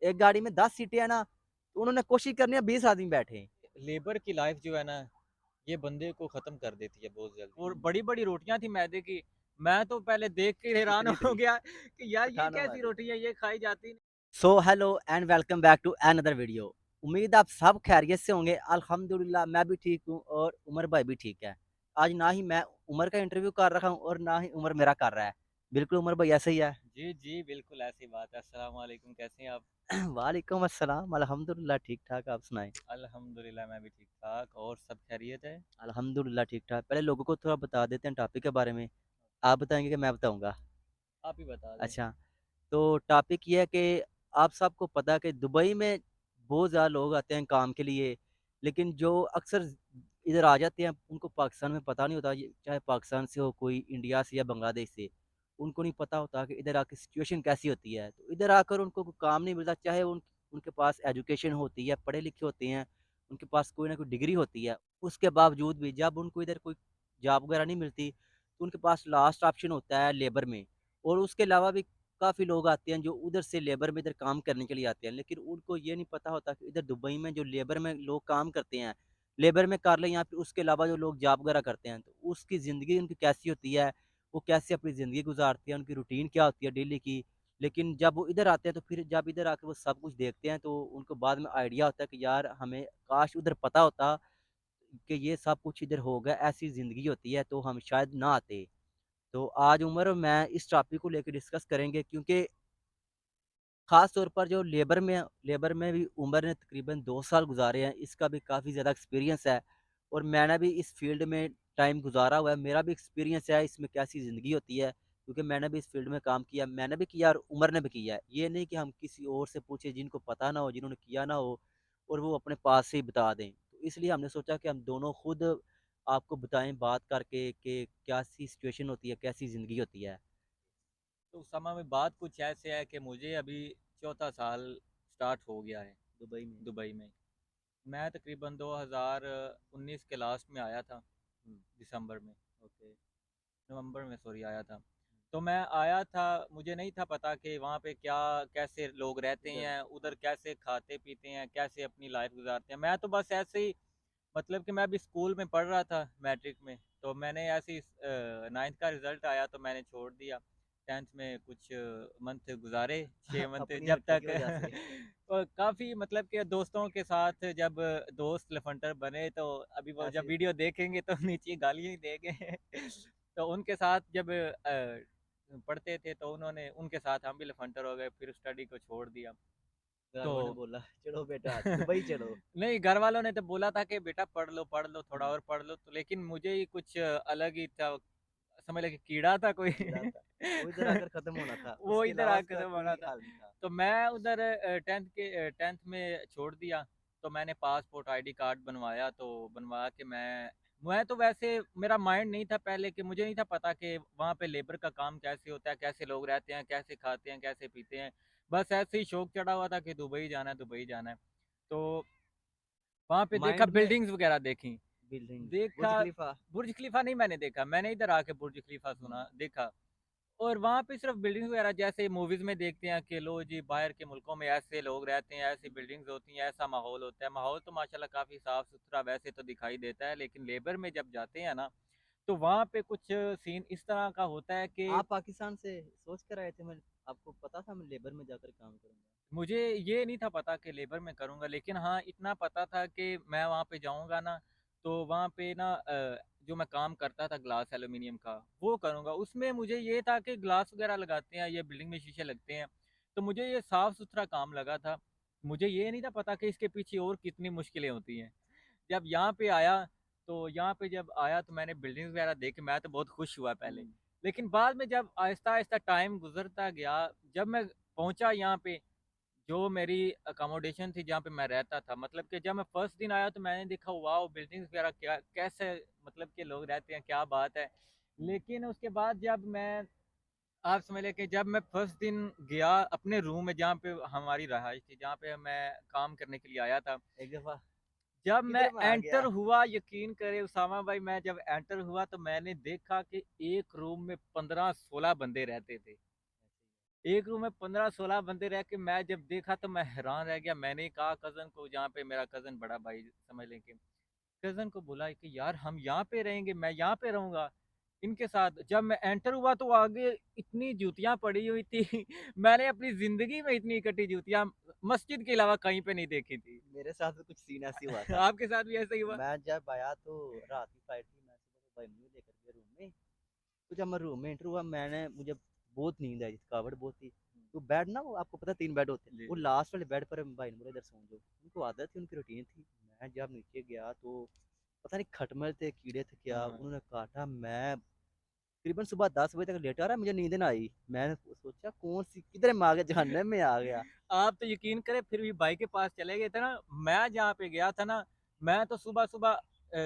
एक गाड़ी में 10 सीटें हैं ना, तो उन्होंने कोशिश करनी है 20 आदमी बैठे। लेबर की लाइफ जो है ना, ये बंदे को खत्म कर देती है बहुत जल्दी। और बड़ी बड़ी रोटियां थी मैदे की। मैं तो पहले देख के हैरान इतनी हो इतनी गया कि यार ये पठानों कैसी वाली। रोटी है, ये खाई जाती नहीं। So hello and welcome back to another video. उम्मीद आप सब खैरियत से होंगे। अल्हम्दुलिल्लाह मैं भी ठीक हूँ और उमर भाई भी ठीक है। आज ना ही मैं उमर का इंटरव्यू कर रहा हूँ और ना ही उमर मेरा कर रहा है। बिल्कुल उमर भाई ऐसे ही है। जी जी बिल्कुल ऐसी बात है। अस्सलाम वालेकुम, कैसे हैं आप? वालेकुम अस्सलाम, अल्हम्दुलिल्लाह ठीक-ठाक, आप सुनाएँ? अल्हम्दुलिल्लाह मैं भी ठीक ठाक। और सब खैरियत है? अल्हम्दुलिल्लाह ठीक-ठाक। पहले लोगों को थोड़ा बता देते हैं टॉपिक के बारे में। आप बताएँगे कि मैं बताऊँगा? आप ही बता दें। अच्छा, तो टॉपिक ये है कि आप सबको पता है कि दुबई में बहुत ज़्यादा लोग आते हैं काम के लिए, लेकिन जो अक्सर इधर आ जाते हैं, उनको पाकिस्तान में पता नहीं होता, ये चाहे पाकिस्तान से हो, कोई इंडिया से या बांग्लादेश से, उनको नहीं पता होता कि इधर आके सिचुएशन कैसी होती है। तो इधर आकर उनको कोई काम नहीं मिलता, चाहे उनके पास एजुकेशन होती है, पढ़े-लिखे होते हैं, उनके पास कोई ना कोई डिग्री होती है, उसके बावजूद भी जब उनको इधर कोई जॉब वगैरह नहीं मिलती, तो उनके पास लास्ट ऑप्शन होता है लेबर में। और उसके अलावा भी काफ़ी लोग आते हैं जो उधर से लेबर में इधर काम करने के लिए आते हैं, लेकिन उनको ये नहीं पता होता कि इधर दुबई में जो लेबर में लोग काम करते हैं, लेबर में कर लें या फिर उसके अलावा जो लोग जॉब वगैरह करते हैं, तो उसकी ज़िंदगी उनकी कैसी होती है, वो कैसे अपनी ज़िंदगी गुज़ारते हैं, उनकी रूटीन क्या होती है डेली की। लेकिन जब वो इधर आते हैं, तो फिर जब इधर आके वो सब कुछ देखते हैं, तो उनको बाद में आइडिया होता है कि यार हमें काश उधर पता होता कि ये सब कुछ इधर होगा, ऐसी ज़िंदगी होती है, तो हम शायद ना आते। तो आज उमर और मैं इस टॉपिक को लेके डिस्कस करेंगे, क्योंकि ख़ास तौर पर जो लेबर में भी उमर ने तकरीबन 2 साल गुज़ारे हैं, इसका भी काफ़ी ज़्यादा एक्सपीरियंस है और मैंने भी इस फ़ील्ड में टाइम गुज़ारा हुआ है, मेरा भी एक्सपीरियंस है इसमें कैसी ज़िंदगी होती है, क्योंकि मैंने भी इस फ़ील्ड में काम किया, मैंने भी किया और उमर ने भी किया है। ये नहीं कि हम किसी और से पूछें जिनको पता ना हो, जिन्होंने किया ना हो और वो अपने पास से ही बता दें। तो इसलिए हमने सोचा कि हम दोनों खुद आपको बताएँ बात करके कि कैसी सिचुएशन होती है, कैसी ज़िंदगी होती है। तो उस समय में बात कुछ ऐसे है कि मुझे अभी चौथा साल स्टार्ट हो गया है दुबई में। दुबई में। मैं तकरीबन 2019 के लास्ट में आया था, हुँ, दिसंबर में, ओके। नवंबर में सॉरी आया था। तो मैं आया था, मुझे नहीं था पता कि वहाँ पे क्या कैसे लोग रहते इधर हैं, हाँ, उधर कैसे खाते पीते हैं, कैसे अपनी लाइफ गुजारते हैं। मैं तो बस ऐसे ही, मतलब कि मैं अभी स्कूल में पढ़ रहा था मैट्रिक में, तो मैंने ऐसे ही 9th का रिज़ल्ट आया तो मैंने छोड़ दिया। 10th में कुछ मंथ गुज़ारे, 6 मंथ अपनी जब हरकतों की तक वजह से। तो काफ़ी, मतलब कि दोस्तों के साथ जब दोस्त लफंटर बने, तो अभी वो जब ऐसे वीडियो देखेंगे तो नीचे गालियाँ ही देंगे। तो उनके साथ जब पढ़ते थे तो उन्होंने उनके साथ हम भी लफंटर हो गए, फिर स्टडी को छोड़ दिया। घर तो वालों ने बोला, "चलो बेटा दुबई चलो।" नहीं, घर वालों ने तो बोला था कि बेटा पढ़ लो, थोड़ा हुँ, और पढ़ लो, तो लेकिन मुझे ही कुछ अलग ही था, समझ लो कि कीड़ा था कोई। कीड़ा था। वो इधर आकर खत्म होना था, वो उसके इधर अलावा आके उसका तो बना कोई था। हल नहीं था। तो मैं उधर 10th में छोड़ दिया। तो मैंने पासपोर्ट आईडी कार्ड बनवाया, तो बनवा के मैं तो वैसे मेरा माइंड नहीं था पहले, कि मुझे नहीं था पता कि वहाँ पे लेबर का काम कैसे होता है, कैसे लोग रहते हैं, कैसे खाते हैं, कैसे पीते हैं। बस ऐसे ही शौक चढ़ा हुआ था कि दुबई जाना है, दुबई जाना है। तो वहाँ पे देखा, माइंड में बिल्डिंग्स वगैरह देखी। बिल्डिंग्स, बुर्ज देखा, खलीफा। बुर्ज खलीफा नहीं मैंने देखा, मैंने इधर आके बुर्ज खलीफा हुँ, सुना देखा। और वहाँ पे सिर्फ बिल्डिंग्स वगैरह जैसे मूवीज़ में देखते हैं कि लो जी बाहर के मुल्कों में ऐसे लोग रहते हैं, ऐसी बिल्डिंग्स होती हैं, ऐसा माहौल होता है। माहौल तो माशाल्लाह काफ़ी साफ-सुथरा वैसे तो दिखाई देता है, लेकिन लेबर में जब जाते हैं ना, तो वहाँ पे कुछ सीन इस तरह का होता है कि आप पाकिस्तान से सोच कर आए थे, मैं आपको पता था मैं लेबर में जाकर काम करूँगा? मुझे ये नहीं था पता कि लेबर में करूँगा, लेकिन हाँ, इतना पता था कि मैं वहाँ पे जाऊँगा ना, तो वहाँ पे ना जो मैं काम करता था ग्लास एल्यूमीनियम का, वो करूँगा। उसमें मुझे ये था कि ग्लास वगैरह लगाते हैं, ये बिल्डिंग में शीशे लगते हैं, तो मुझे ये साफ-सुथरा काम लगा था। मुझे ये नहीं था पता कि इसके पीछे और कितनी मुश्किलें होती हैं। जब यहाँ पे आया, तो यहाँ पे जब आया तो मैंने बिल्डिंग्स वगैरह देखी, मैं तो बहुत खुश हुआ पहले। हुँ, लेकिन बाद में जब आहिस्ता-आहिस्ता टाइम गुज़रता गया, जब मैं पहुँचा यहाँ पे, जो मेरी अकोमोडेशन थी जहाँ पे मैं रहता था, मतलब कि जब मैं फर्स्ट दिन आया तो मैंने देखा वाओ! बिल्डिंग्स वगैरह क्या कैसे, मतलब के लोग रहते हैं, क्या बात है। हुँ। लेकिन उसके बाद जब मैं, आप समझ लें कि जब मैं फर्स्ट दिन गया अपने रूम में जहाँ पे हमारी रहाइश थी, जहाँ पे मैं काम करने के लिए आया था, एक दफ़ा जब मैं किधर मैं आ एंटर गया? हुआ, यकीन करें उसामा भाई, मैं जब एंटर हुआ तो मैंने देखा कि एक रूम में 15-16 बंदे रहते थे। एक रूम में 15-16 बंदे रह के मैं जब देखा तो मैं हैरान रह गया। मैंने कहा कज़न को, जहाँ पे मेरा कज़न बड़ा भाई समझ लें कि कज़न को बोला कि यार हम यहाँ पे रहेंगे, मैं यहाँ पे रहूँगा इनके साथ। जब मैं एंटर हुआ तो आगे इतनी जूतियाँ पड़ी हुई थी मैंने अपनी ज़िंदगी में इतनी इकट्ठी जूतियाँ मस्जिद के अलावा कहीं पे नहीं देखी थी। मेरे साथ भी कुछ सीन ऐसे ही हुआ था। आपके साथ भी ऐसा ही हुआ? मैं जब आया तो रात की फ्लाइट थी, मैं सुबह भाई मुझे लेकर गया रूम में। तो जब मैं रूम में एंटर हुआ, मैंने मुझे बहुत नींद आई, थकावट बहुत थी। तो बेड ना, वो आपको पता है 3 बेड होते हैं, जी, वो जी। लास्ट वाले बेड पर भाई ने बोला इधर सो जाओ। उनको आदत थी, उनकी रूटीन थी। मैं जब नीचे गया तो पता नहीं खटमल थे, कीड़े थे क्या, हाँ। उन्होंने काटा। मैं तकरीबन सुबह 10 बजे तक लेटा रहा, मुझे नींद ना आई। मैंने सोचा कौन सी किधर में आ गया, जहन्नम में आ गया। आप तो यकीन करें फिर भी भाई के पास चले गए थे ना, मैं जहाँ पे गया था ना, मैं तो सुबह-सुबह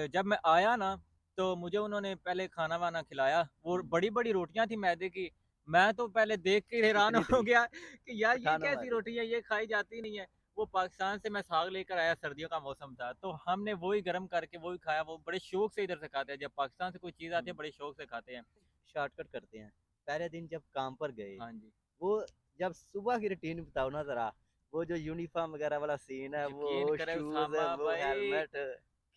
जब मैं आया ना, तो मुझे उन्होंने पहले खाना-वाना खिलाया, वो हम्म, बड़ी-बड़ी रोटियाँ थी मैदे की, मैं तो पहले देख के हैरान कितनी हो थी? गया कि यार ये पठान कैसी हमारी। रोटी है, ये खाई जाती नहीं है। वो पाकिस्तान से मैं साग लेकर आया, सर्दियों का मौसम था, तो हमने वही गरम करके वही खाया, वो बड़े शौक से इधर से खाते हैं, जब पाकिस्तान से कोई चीज़ आती है, हम्म, बड़े शौक से खाते हैं। शॉर्टकट करते हैं। पहले दिन जब काम पर गए, हाँ जी। वो जब सुबह की रूटीन बताओ ना जरा, वो जो यूनिफॉर्म वगैरह वाला सीन है, वो यकीन करें शूज है, उसामा वो भाई, हेलमेट।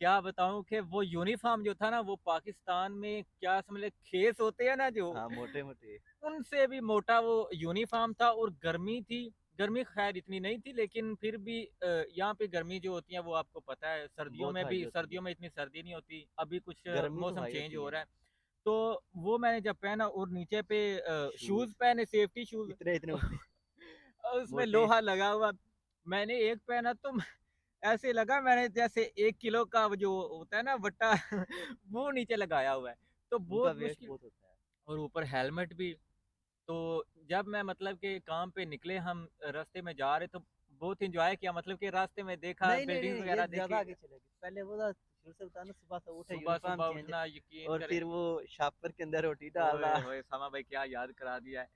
क्या बताऊँ कि वो यूनिफ़ॉर्म जो था ना, वो पाकिस्तान में क्या समझ लें खेस होते हैं ना जो, हाँ, मोटे मोटे। उनसे भी मोटा वो यूनिफ़ॉर्म था और गर्मी थी। गर्मी ख़ैर इतनी नहीं थी लेकिन फिर भी यहाँ पे गर्मी जो होती है वो आपको पता है, बहुत हाई होती सर्दियों है। में इतनी सर्दी नहीं होती। अभी कुछ गर्मी तो मौसम हाई चेंज होती हो है। रहा है। तो वो मैंने जब पहना और नीचे पे शूज शूज़ पहने सेफ्टी शूज़ इतने इतने होते, उसमें मोटे। लोहा लगा हुआ। मैंने एक पहना तो ऐसे लगा मैंने जैसे 1 किलो का वो जो होता है ना वट्टा वो नीचे लगाया हुआ है। तो उनका बहुत वेट मुश्किल बहुत होता है। और ऊपर हेलमेट भी। तो जब मैं मतलब कि काम पे निकले हम रास्ते में जा रहे तो बहुत एन्जॉय किया मतलब कि रास्ते में देखा नहीं नहीं बिल्डिंग्स नहीं, ये वगैरह ज्यादा देखी। आगे चलेगी। पहले वो था शुरू से बताना, सुबह से उठे, यूनिफॉर्म सुबह-सुबह चेंज, उठना यकीन और करें फिर वो शॉपर के अंदर रोटी ओए डालना। होए! समा भाई क्या याद करा दिया है।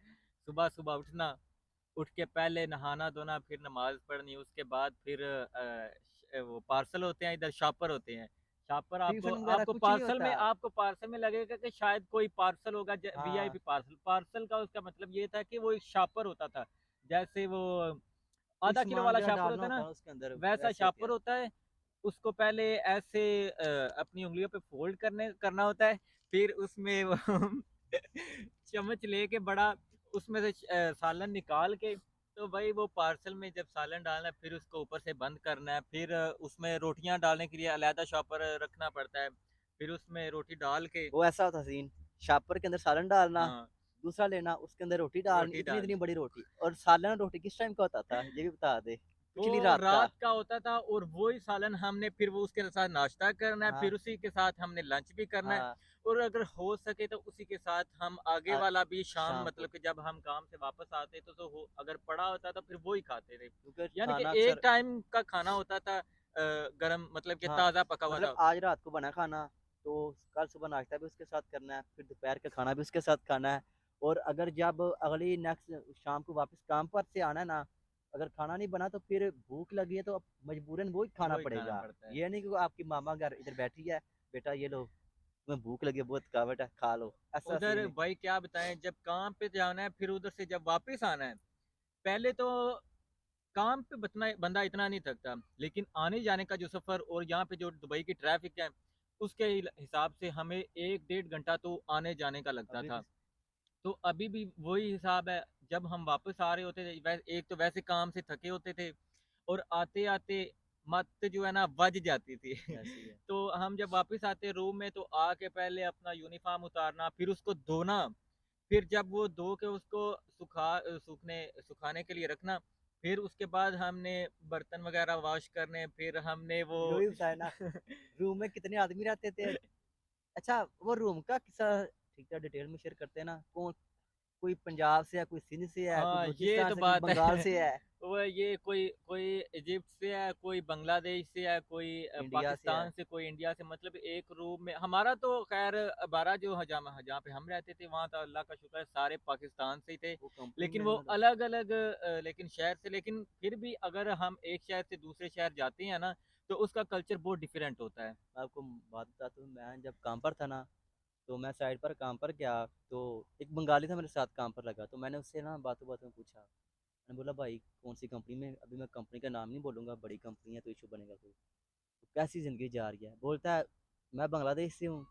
सुबह-सुबह उठना, उठ के पहले नहाना-धोना, फिर नमाज़ पढ़नी, उसके बाद फिर वो पार्सल होते हैं इधर शॉपर होते हैं। शॉपर आपको टिफिन वगैरह कुछ नहीं होता। आपको पार्सल में लगेगा कि शायद कोई पार्सल होगा हाँ, वीआईपी पार्सल। पार्सल का उसका मतलब ये था कि वो एक शॉपर होता था। जैसे वो कोई आधा किलो सामान वाला वगैरह शॉपर डालना होता है होता ना, है उसके अंदर, वैसा वैसे होते शॉपर हैं। होता है। उसको पहले ऐसे अपनी उँगलियों पे फ़ोल्ड करना होता है, फिर उसमें वो चम्मच लेके बड़ा उसमें से सालन निकाल के तो भाई वो पार्सल में जब सालन डालना है, फिर उसको ऊपर से बंद करना है, फिर उसमें रोटियाँ डालने के लिए अलहदा शॉपर रखना पड़ता है। फिर उसमें रोटी डाल के वो ऐसा होता सीन, शॉपर के अंदर सालन डालना, हाँ, दूसरा लेना, उसके अंदर रोटी डालनी, रोटी इतनी इतनी डालनी। बड़ी रोटी। और सालन रोटी किस टाइम का होता था, ये भी बता दे। वो पिछली रात का। रात का होता था और वही सालन हमने फिर वो उसके साथ नाश्ता करना है, हाँ फिर उसी के साथ हमने लंच भी करना है हाँ। और अगर हो सके तो उसी के साथ हम आगे आ, वाला भी शाम शाम मतलब को, कि जब हम काम से वापस आते तो हो अगर पड़ा होता तो फिर वो ही खाते थे। क्योंकि यानी कि खाना एक अक्सर, टाइम का खाना होता था गरम मतलब कि हाँ, ताज़ा पका हुआ मतलब था। आज रात को बना खाना, तो कल सुबह नाश्ता भी उसके साथ करना है, फिर दोपहर का खाना भी उसके साथ खाना है। और अगर जब अगली नेक्स्ट शाम को वापस काम पर से आना है ना, अगर खाना नहीं बना तो फिर भूख लगी है तो मजबूरन वो ही खाना वो ही खाना पड़ेगा। पड़ता है। ये नहीं कि आपकी मामा घर इधर बैठी है, बेटा ये लो, तुम्हें भूख लगी है, बहुत थकावट है, खा लो, ऐसा सीन उधर नहीं। भाई क्या बताएँ जब काम पे जाना है फिर उधर से जब वापस आना है, पहले तो काम पे बतना बंदा इतना नहीं थकता, लेकिन आने-जाने का जो सफ़र और यहाँ पे जो दुबई की ट्रैफ़िक है, उसके हिसाब से हमें 1 डेढ़ घंटा तो आने-जाने का लगता अभी था। भी। तो अभी भी वही हिसाब है, जब हम वापस आ रहे होते थे, एक तो वैसे काम से थके होते थे और आते-आते मत जो है ना बज जाती थी। ऐसे ही है। तो हम जब वापस आते रूम में तो आके पहले अपना यूनिफ़ॉर्म उतारना, फिर उसको धोना, फिर जब वो धो के उसको सुखाने के लिए रखना, फिर उसके बाद हमने बर्तन वग़ैरह वॉश करने, फिर हमने वो जो भी बताया ना, रूम में कितने आदमी रहते थे। अच्छा, वो रूम का किस्सा ठीक है, डिटेल में शेयर करते हैं ना। कौन, कोई पंजाब से है, कोई सिंध से है, कोई हाँ, ये बलूचिस्तान तो से, कोई बात बंगाल है। से है, वो ये कोई कोई इजिप्ट से है, कोई बांग्लादेश से है, कोई इंडिया से है। पाकिस्तान से, कोई इंडिया से मतलब एक रूम में हमारा तो ख़ैर 12 जो ह जहाँ पे हम रहते थे वहाँ तो अल्लाह का शुक्र है सारे पाकिस्तान से ही थे। वो कंपनी लेकिन में वो है ना तो। अलग-अलग लेकिन शहर से लेकिन फिर भी अगर हम एक शहर से दूसरे शहर जाते हैं ना, तो उसका कल्चर बहुत डिफरेंट होता है। मैं आपको बात बताता हूँ, मैं जब काम पर था ना, तो मैं साइड पर काम पर गया, तो एक बंगाली था मेरे साथ काम पर लगा, तो मैंने उससे ना बातों-बातों में पूछा। मैंने बोला, भाई कौन-सी कंपनी में, अभी मैं कंपनी का नाम नहीं बोलूँगा, बड़ी कंपनी है तो इश्यू बनेगा कोई। तो कैसी ज़िंदगी जा रही है? बोलता है, मैं बांग्लादेश से हूँ,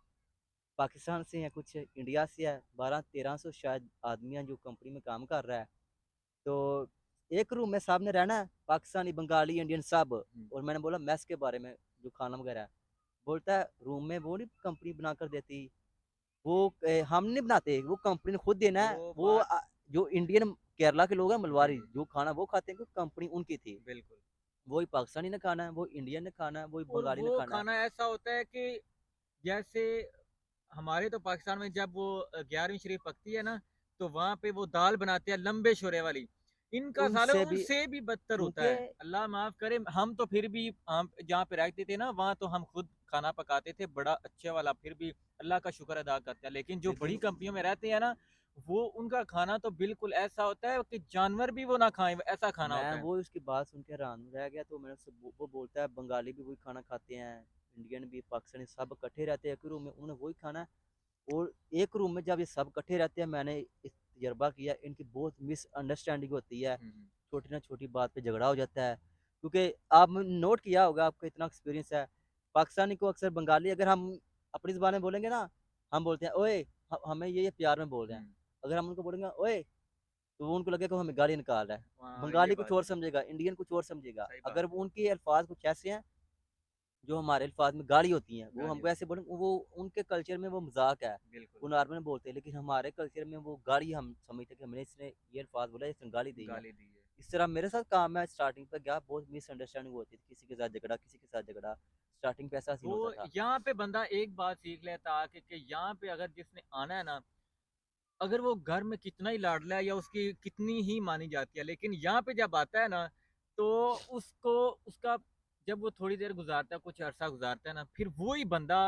पाकिस्तान से हैं कुछ, इंडिया से है, 1200-1300 शायद आदमी हैं जो कंपनी में काम कर रहा है। तो एक रूम में सब ने रहना है, पाकिस्तानी, बंगाली, इंडियन सब। हुँ। और मैंने बोला मेस के बारे में, जो खाना वगैरह है। बोलता है रूम में वो नहीं कंपनी बना कर देती, वो हम नहीं बनाते, वो कंपनी ने खुद देना है। वो वो बात जो इंडियन केरला के लोग हैं जी, मलवारी, जो खाना वो खाते हैं, वो कंपनी उनकी थी। बिल्कुल। वही पाकिस्तानी ने खाना है, वो इंडियन ने खाना है, वही और बंगाली ने वो खाना है। खाना ऐसा होता है कि जैसे हमारे तो पाकिस्तान में जब वो 11वीं शरीफ पकती है ना, तो वहाँ पे वो दाल बनाते हैं लंबे शोरे वाली। इनका साले उनसे भी, उनसे भी बदतर होता उनके है। अल्लाह माफ़ करे, हम तो फिर भी हम जहाँ पे रहते थे ना, वहाँ तो हम खुद खाना पकाते थे, बड़ा अच्छे वाला, फिर भी अल्लाह का शुक्र अदा करते हैं। लेकिन जो बड़ी लेकिन कंपनियों में रहते हैं ना, वो उनका खाना तो बिल्कुल ऐसा होता है कि जानवर भी वो ना खाएँ, ऐसा खाना मैं होता है। वो उसकी बात सुन के हैरान रह गया। तो मैंने उससे वो बोलता है बंगाली भी वही खाना खाते हैं, इंडियन भी, पाकिस्तानी, सब इकट्ठे रहते हैं एक रूम में, उन्होंने वही खाना है। और एक रूम में जब ये सब इकट्ठे रहते हैं, मैंने इस तजर्बा किया, इनकी बहुत मिसअंडरस्टैंडिंग होती है, हुँ, हुँ। छोटी ना छोटी बात पे झगड़ा हो जाता है। क्योंकि आप नोट किया होगा, आपका इतना एक्सपीरियंस है, पाकिस्तानी को अक्सर बंगाली, अगर हम अपनी ज़ुबान में बोलेंगे ना, हम बोलते हैं ओए, हमें ये प्यार में बोल रहे हैं। हुँ। अगर हम उनको बोलेंगे ओए, तो वो उनको लगेगा वो हमें गाली निकाल रहा है। हाँ, ये बंगाली कुछ बात और है। समझेगा, इंडियन कुछ और समझेगा। सही बात अगर है। वो उनके अल्फाज कुछ ऐसे हैं जो हमारे अल्फाज में गाली होती हैं, वो गाली हमको होती ऐसे है। बोलेंगे, वो उनके कल्चर में वो मजाक है, बिल्कुल, वो नॉर्मल में बोलते हैं। लेकिन हमारे कल्चर में वो गाली हम समझते हैं कि हमने इसने ये अल्फाज बोला, इसने गाली दी है। गाली दी है। इस तरह मेरे साथ काम है, स्टार्टिंग पे गया, बहुत मिसअंडरस्टैंडिंग होती थी, किसी के साथ झगड़ा, किसी के साथ झगड़ा, स्टार्टिंग पे ऐसा सीन वो होता था। यहाँ पे बंदा एक बात सीख लेता आके कि यहाँ पे अगर जिसने आना है ना, अगर वो घर में कितना ही लाडला है या उसकी कितनी ही मानी जाती है, लेकिन यहाँ पे जब आता है ना, तो उसको उसका जब वो थोड़ी देर गुज़ारता है, कुछ अरसा गुज़ारता है ना, फिर वो ही बंदा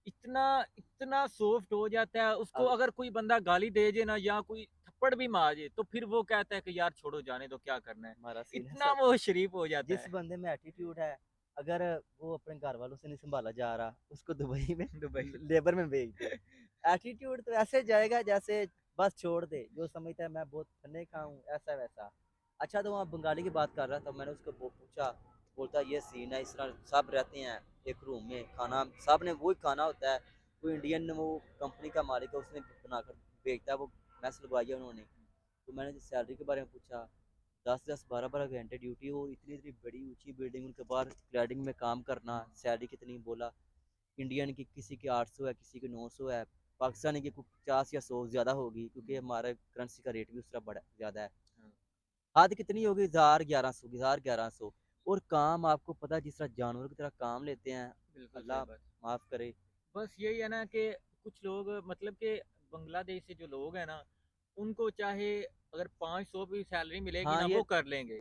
इतना इतना सॉफ्ट हो जाता है, उसको अब अगर कोई बंदा गाली दे जे ना या कोई थप्पड़ भी मार जे, तो फिर वो कहता है कि यार छोड़ो जाने दो, क्या करना है। हमारा सीन इतना ऐसा, वो शरीफ हो जाता जिस है। बंदे में एटीट्यूड है, अगर वो अपने घर वालों से नहीं संभाला जा रहा, उसको दुबई में दुबई लेबर में भेज दो। एटीट्यूड तो ऐसे जाएगा जैसे बस छोड़ दे, जो समझता है मैं बहुत फन्ने का हूँ, ऐसा वैसा। अच्छा, तो वहाँ बंगाली की बात कर रहा था, मैंने उसको पूछा, बोलता ये सीन है, इस तरह सब रहते हैं एक रूम में, खाना सब ने वही खाना होता है। वो इंडियन, वो कंपनी का मालिक है, उसने बनाकर भेजता है, वो मैस लगवाई है उन्होंने। तो मैंने सैलरी के बारे में पूछा, 10-10, 12-12 घंटे ड्यूटी, और इतनी इतनी बड़ी ऊंची बिल्डिंग, उनके बाहर क्लैडिंग में काम करना, सैलरी कितनी बोला। इंडियन की किसी की 800 है, किसी की 900 है, पाकिस्तानी की कुछ 50 या 100 ज़्यादा होगी, क्योंकि हुँ, हमारे करेंसी का रेट भी उस तरह बड़ा ज़्यादा है। हाँ, हद कितनी होगी, 1000-1100, और काम आपको पता है जिस तरह जानवरों की तरह काम लेते हैं, बिल्कुल सही अल्लाह बात। माफ़ करे। बस यही है ना कि कुछ लोग मतलब कि बांग्लादेश से जो लोग हैं ना, उनको चाहे अगर 500 भी सैलरी मिलेगी हाँ, ना, ये वो कर लेंगे।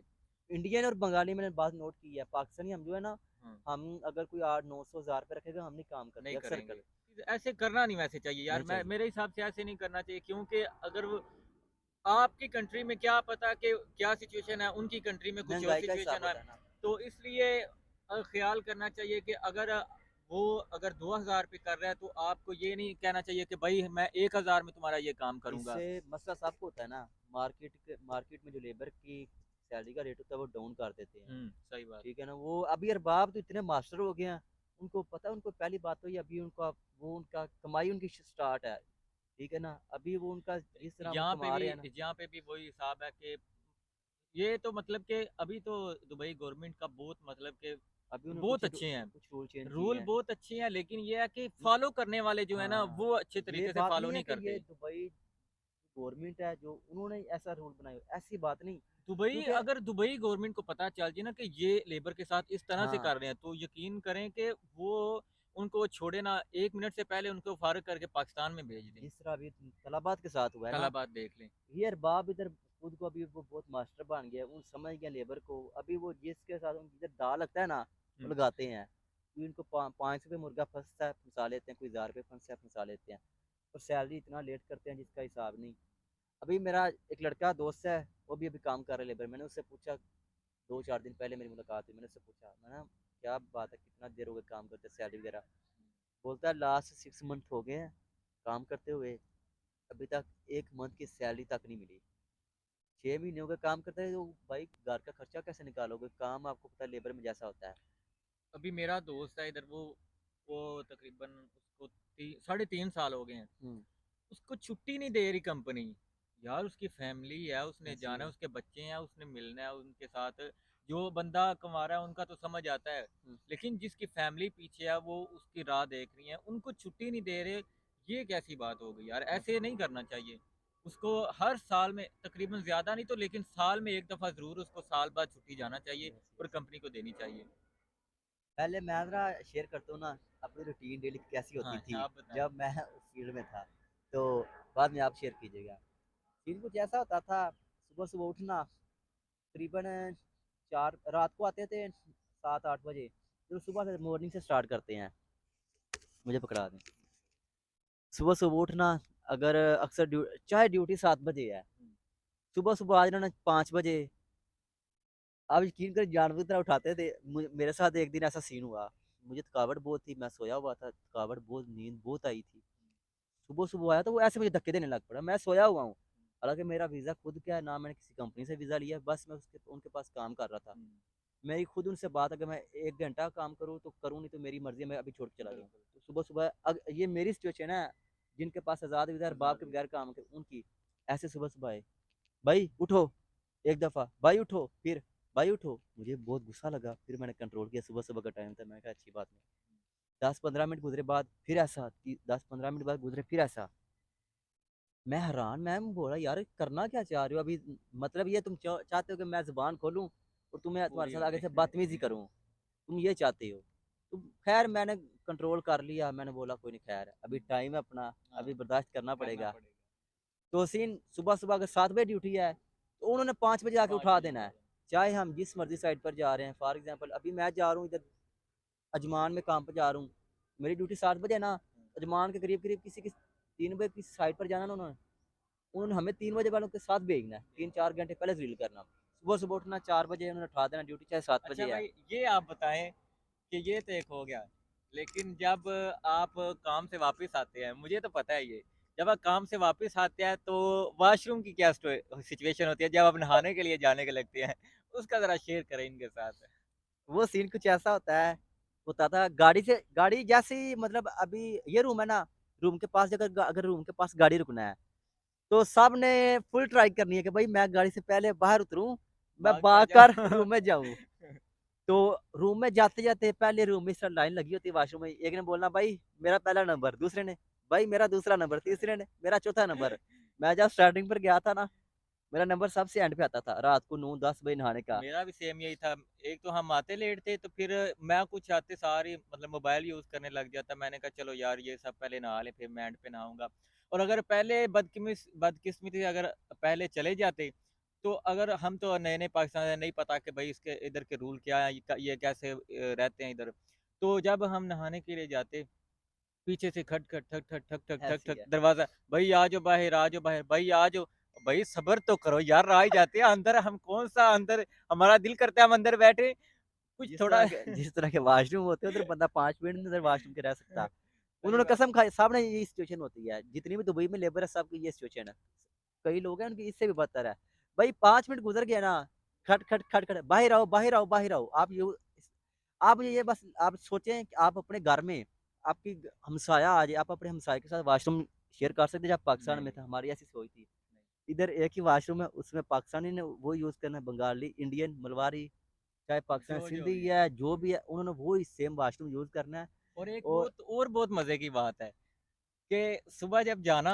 इंडियन और बंगाली मैंने बात नोट की है, पाकिस्तानी हम जो है ना, हाँ, हम अगर कोई 800-900 हज़ार पे रखेगा, हम नहीं काम नहीं करते, अक्सर करेंगे। कर ऐसे करना नहीं वैसे चाहिए यार, नहीं मैं चाहिए। मेरे हिसाब से ऐसे नहीं करना चाहिए, क्योंकि अगर वो आपकी कंट्री में क्या पता कि क्या सिचुएशन है, उनकी कंट्री में कुछ और महंगाई का हिसाब सिचुएशन है। होता है ना। तो इसलिए ख़्याल करना चाहिए कि अगर वो अगर 2000 पे कर रहा है, तो आपको ये नहीं कहना चाहिए कि भई मैं 1000 में तुम्हारा ये काम करूँगा। इससे मसला सबको होता है ना, मार्केट में जो लेबर की सैलरी का रेट होता है वो डाउन कर देते हैं। सही बात। ठीक है ना, वो अभी अरबाब तो इतने मास्टर हो गए हैं, उनको पता है, उनको पहली बात तो ये, अभी उनका वो उनका कमाई उनकी स्टार्ट है। ठीक है ना, अभी वो उनका जिस तरह वो कमा रहे हैं ना, यहाँ पे भी वही हिसाब है कि ये तो मतलब कि अभी तो दुबई गवर्नमेंट का बहुत मतलब कि अभी उन्होंने बहुत अच्छे हैं। कुछ रूल चेंज किए रूल हैं। बहुत अच्छे हैं, लेकिन ये है कि फॉलो करने वाले जो है ना, हाँ, वो अच्छे ये तरीके से बात फॉलो नहीं है नहीं कि ये करते। दुबई गवर्नमेंट है जो उन्होंने ऐसा रूल बनाया, ऐसी बात नहीं। दुबई क्योंकि अगर दुबई गवर्नमेंट को पता चल जाए ना कि ये लेबर के साथ इस तरह से हाँ, कर रहे हैं, तो यकीन करें कि वो उनको छोड़े ना, 1 मिनट से पहले उनको फारिग करके पाकिस्तान में भेज दें। जिस तरह अभी तलाबात के साथ हुआ है ना, तलाबात देख लें। ये अरबाब इधर खुद को अभी वो बहुत मास्टर बन गया, वो समझ गया लेबर को। अभी वो जिसके साथ उनकी इधर दाल लगता है ना, वो हुँ, लगाते हैं कि इनको 500 पे मुर्गा फंसता है, फंसा लेते हैं, कोई 1000 पे फंसता है, फंसा लेते हैं। और सैलरी इतना लेट करते हैं जिसका हिसाब नहीं। अभी मेरा एक लड़का दोस्त है, वो भी अभी काम कर रहा है लेबर, मैंने उससे पूछा, 2-4 दिन पहले मेरी मुलाकात हुई, मैंने उससे पूछा, मैं क्या बात है, कितना देर हो गया काम करते, सैलरी वगैरह। बोलता है लास्ट 6 मंथ हो गए हैं काम करते हुए अभी तक 1 मंथ की सैलरी तक नहीं मिली। 6 महीने हो गए काम करते हैं, तो भाई घर का खर्चा कैसे निकालोगे? काम आपको पता है लेबर में जैसा होता है। अभी मेरा दोस्त है इधर, वो तकरीबन उसको 3.5 साल हो गए हैं, हुँ, उसको छुट्टी नहीं दे रही कंपनी। यार उसकी फैमिली है, उसने ऐसे ही जाना है, है। उसके बच्चे हैं, उसने मिलना है उनके साथ। जो बंदा कमा रहा है उनका तो समझ आता है, हुँ, लेकिन जिसकी फैमिली पीछे है वो उसकी राह देख रही है, उनको छुट्टी नहीं दे रहे। ये कैसी बात हो गई यार, ऐसे नहीं करना चाहिए। उसको हर साल में तकरीबन ज्यादा नहीं तो लेकिन साल में एक दफा जरूर उसको साल बाद छुट्टी जाना चाहिए यस, और यस। कंपनी को देनी चाहिए। पहले मैं ना शेयर करता हूँ ना अपनी रूटीन डेली की कैसी होती हाँ थी आप बताएं। जब मैं उस फील्ड में था। तो बाद में आप शेयर कीजिएगा। सीन कुछ ऐसा होता था, सुबह-सुबह उठना तकरीबन 4 रात को आते थे 7-8 बजे। तो सुबह से मॉर्निंग से स्टार्ट करते हैं, मुझे पकड़ा दें। सुबह-सुबह उठना, अगर अक्सर चाहे ड्यूटी 7 बजे है, सुबह-सुबह आ जाना 5 बजे। आप यकीन करें जानवर की तरह उठाते थे। मेरे साथ एक दिन ऐसा सीन हुआ, मुझे थकावट बहुत थी, मैं सोया हुआ था, थकावट बहुत, नींद बहुत आई थी। सुबह-सुबह आया तो वो ऐसे मुझे धक्के देने लग पड़ा, मैं सोया हुआ हूँ। हालाँकि मेरा वीज़ा खुद का है, ना मैंने किसी कंपनी से वीज़ा लिया है, बस मैं उसके उनके पास काम कर रहा था। हम्म, मेरी खुद उनसे बात, अगर मैं 1 घंटा काम करूँ तो करूँ, नहीं तो मेरी मर्ज़ी है, मैं अभी छोड़ के चला जाऊँ। बिल्कुल। तो सुबह-सुबह ये मेरी सिचुएशन है, जिनके पास आज़ाद वीज़ा है और बाप आजाद के भी। बगैर काम के उनकी, ऐसे सुबह-सुबह आए, "भाई उठो।" एक दफ़ा, "भाई उठो।" फिर, "भाई उठो।" मुझे बहुत गुस्सा लगा, फिर मैंने कंट्रोल किया, सुबह-सुबह का टाइम था, मैंने कहा अच्छी बात नहीं। 10-15 मिनट गुज़रे बाद फिर ऐसा, ती 10-15 मिनट बाद गुज़रे फिर ऐसा। मैं हैरान, मैं बोला यार करना क्या चाह रहे हो अभी? मतलब ये तुम चाहते हो कि मैं ज़ुबान खोलूँ और तुम्हें तुम्हारे पूरी साथ हो आगे जाए। से बदतमीज़ी करूँ, तुम ये चाहते हो। तो ख़ैर मैंने कंट्रोल कर लिया, मैंने बोला कोई नहीं ख़ैर, अभी टाइम है अपना, हाँ, अभी बर्दाश्त करना करना पड़ेगा। पड़ेगा। तो सीन सुबह-सुबह अगर 7 बजे ड्यूटी है, तो उन्होंने 5 बजे आके 5 उठा बजे देना उठा है। दें। चाहे हम जिस मर्ज़ी साइट पर जा रहे हैं, फॉर एग्ज़ाम्पल अभी मैं जा रहा हूँ इधर अजमान में काम पे जा रहा हूँ, मेरी ड्यूटी 7 बजे है ना, अजमान के करीब-करीब किसी की 3 बजे की साइट पर जाना ना उन्होंने, उन्होंने हमें 3 बजे वालों के साथ भेजना है, 3-4 घंटे पहले ड्रिल करना। सुबह-सुबह उठना 4 बजे उन्होंने उठा देना, ड्यूटी चाहे 7 अच्छा बजे है। भाई, ये आप बताएँ कि ये तो एक हो गया, लेकिन जब आप काम से वापस आते हैं, मुझे तो पता है ये, जब आप काम से वापस आते हैं तो वॉशरूम की क्या सिचुएशन होती है जब आप नहाने के लिए जाने के लगते हैं? उसका ज़रा शेयर करें इनके साथ। वो सीन कुछ ऐसा होता था गाड़ी जैसे ही मतलब अभी ये रूम है ना, रूम के पास अगर रूम के पास गाड़ी रुकना है, तो सबने फुल ट्राई करनी है कि भाई मैं गाड़ी से पहले बाहर उतरूँ, मैं भाग कर भाग कर जाओ। रूम में जाऊँ। तो रूम में जाते-जाते पहले रूम में सब लाइन लगी होती है वॉशरूम में, एक ने बोलना भाई मेरा पहला नंबर, दूसरे ने भाई मेरा दूसरा नंबर, तीसरे ने मेरा चौथा नंबर। मैं जब स्टार्टिंग पर गया था ना, मेरा नंबर सबसे एंड पे आता था, रात को 9-10 बजे नहाने का। मेरा भी सेम यही था। एक तो हम आते लेट थे, तो फिर मैं कुछ आते सार ही मतलब मोबाइल यूज़ करने लग जाता। मैंने कहा चलो यार ये सब पहले नहा लें, फिर मैं एंड पे नहाऊँगा। और अगर पहले बदकिस्मती अगर पहले चले जाते, तो अगर हम तो नए-नए पाकिस्तान में नहीं पता कि भई इसके इधर के रूल क्या है, ये कैसे रहते हैं इधर। तो जब हम नहाने के लिए जाते, पीछे से खट-खट, ठक-ठक, ठक-ठक, ऐसे ही ठक-ठक है। दरवाज़ा, "भई आ जाओ बाहर, आ जाओ बाहर, भई आ जाओ।" भई सब्र तो करो यार, आ ही जाते हैं अंदर, हम कौन-सा अंदर, हमारा दिल करता है हम अंदर बैठे, कुछ थोड़ा। जिस तरह के वॉशरूम होते हैं उधर बंदा 5 मिनट नहीं उधर वॉशरूम के रह सकता। सही उन्होंने बात। कसम खाई, सबने यही सिचुएशन होती है, जितनी भी दुबई में लेबर है सबकी ये सिचुएशन है। कई लोग हैं उनकी इससे भी बदतर है। भाई 5 मिनट गुज़र गया ना, खट, खट, खट, खट, बाहर आओ, बाहर आओ, बाहर आओ। आप ये बस आप सोचें कि आप अपने घर में आपकी हमसाया आ जाए, आप अपने हमसाये के साथ वॉशरूम शेयर कर सकते हैं जब पाकिस्तान नहीं, में नहीं, था, हमारी ऐसी सोच थी। नहीं। इधर एक ही वॉशरूम है, उसमें पाकिस्तानी ने वो यूज़ करना है, बंगाली, इंडियन, मलवारी, चाहे पाकिस्तान जो सिंधी भी है। है, जो भी है, उन्होंने वो ही सेम वॉशरूम यूज़ करना है। और एक और और बहुत मज़े की बात है कि सुबह जब जाना,